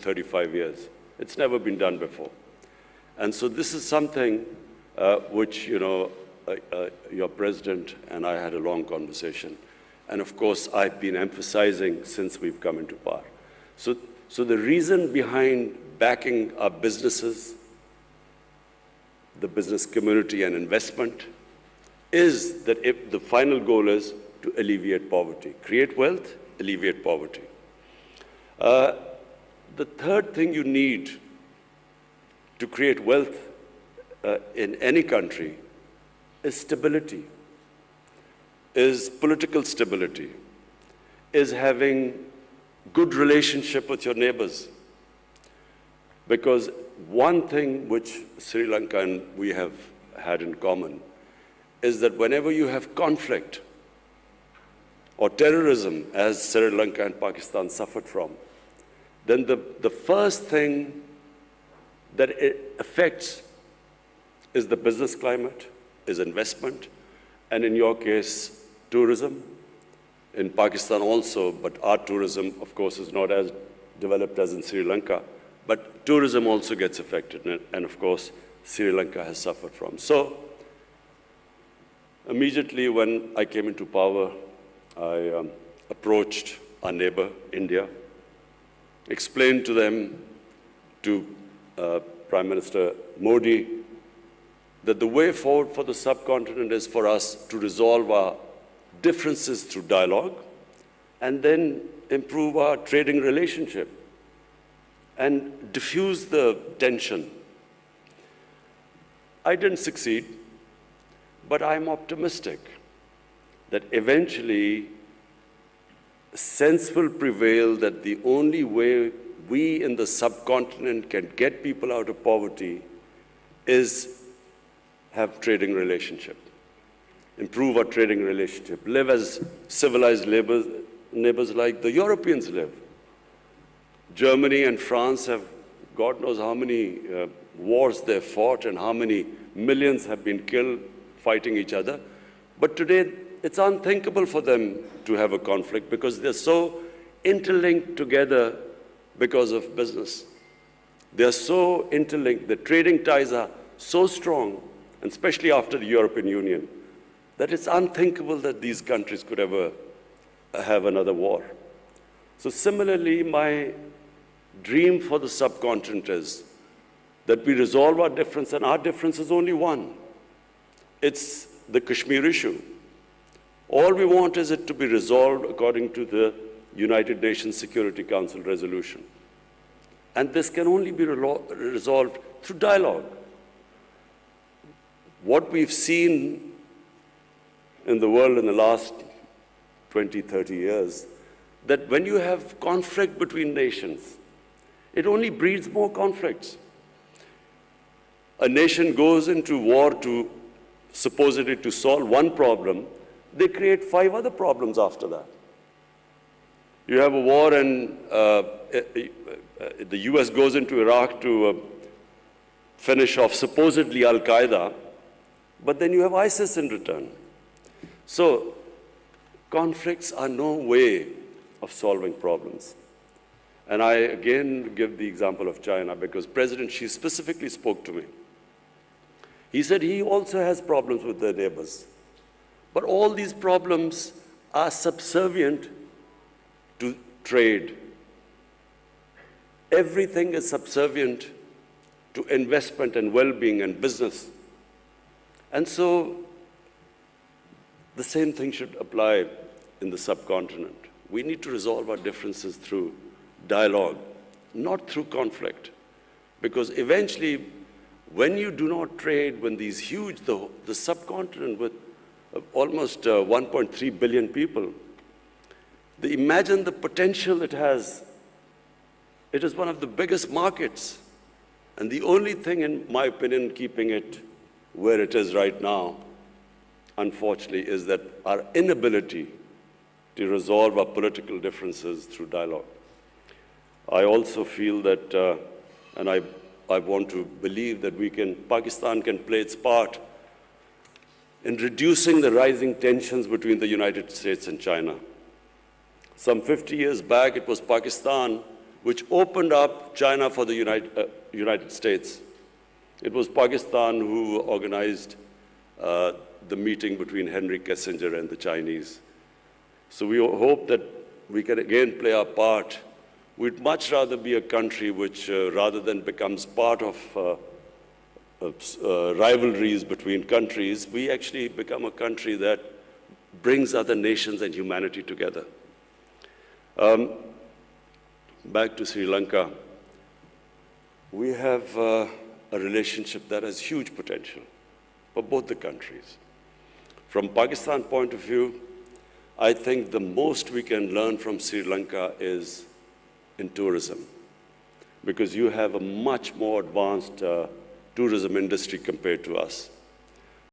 35 years. It's never been done before. And so this is something which, your president and I had a long conversation. And of course, I've been emphasizing since we've come into power. So the reason behind backing our businesses, the business community and investment, is that if the final goal is to alleviate poverty, create wealth, alleviate poverty. The third thing you need to create wealth in any country is stability, is political stability, is having good relationship with your neighbors. Because one thing which Sri Lanka and we have had in common is that whenever you have conflict or terrorism, as Sri Lanka and Pakistan suffered from, then the first thing that it affects is the business climate, is investment, and in your case, tourism. In Pakistan also, but our tourism, of course, is not as developed as in Sri Lanka, but tourism also gets affected, and of course, Sri Lanka has suffered from. So, immediately when I came into power, I approached our neighbor, India, explained to them, to Prime Minister Modi, that the way forward for the subcontinent is for us to resolve our differences through dialogue and then improve our trading relationship and diffuse the tension. I didn't succeed, but I'm optimistic that eventually sense will prevail that the only way we in the subcontinent can get people out of poverty is have trading relationship, improve our trading relationship, live as civilized neighbors like the Europeans live. Germany and France have, God knows how many wars they've fought and how many millions have been killed fighting each other. But today, it's unthinkable for them to have a conflict because they're so interlinked together because of business. They're so interlinked, the trading ties are so strong, and especially after the European Union, that it's unthinkable that these countries could ever have another war. So similarly, my dream for the subcontinent is that we resolve our difference, and our difference is only one. It's the Kashmir issue. All we want is it to be resolved according to the United Nations Security Council resolution. And this can only be resolved through dialogue. What we've seen in the world in the last 20, 30 years, that when you have conflict between nations, it only breeds more conflicts. A nation goes into war to supposedly to solve one problem, they create 5 other problems after that. You have a war and the US goes into Iraq to finish off supposedly Al-Qaeda, but then you have ISIS in return. So conflicts are no way of solving problems. And I again give the example of China because President Xi specifically spoke to me. He said he also has problems with their neighbors. But all these problems are subservient to trade. Everything is subservient to investment and well-being and business. And so the same thing should apply in the subcontinent. We need to resolve our differences through dialogue, not through conflict. Because eventually, when you do not trade, when these huge, the subcontinent with almost 1.3 billion people, imagine the potential it has. It is one of the biggest markets. And the only thing, in my opinion, keeping it where it is right now, unfortunately, is that our inability to resolve our political differences through dialogue. I also feel that, and I want to believe that Pakistan can play its part in reducing the rising tensions between the United States and China. Some 50 years back, it was Pakistan which opened up China for the United States. It was Pakistan who organized the meeting between Henry Kissinger and the Chinese. So we hope that we can again play our part. We'd much rather be a country which, rather than becomes part of rivalries between countries, we actually become a country that brings other nations and humanity together. Back to Sri Lanka. We have a relationship that has huge potential for both the countries. From Pakistan point of view, I think the most we can learn from Sri Lanka is in tourism, because you have a much more advanced tourism industry compared to us.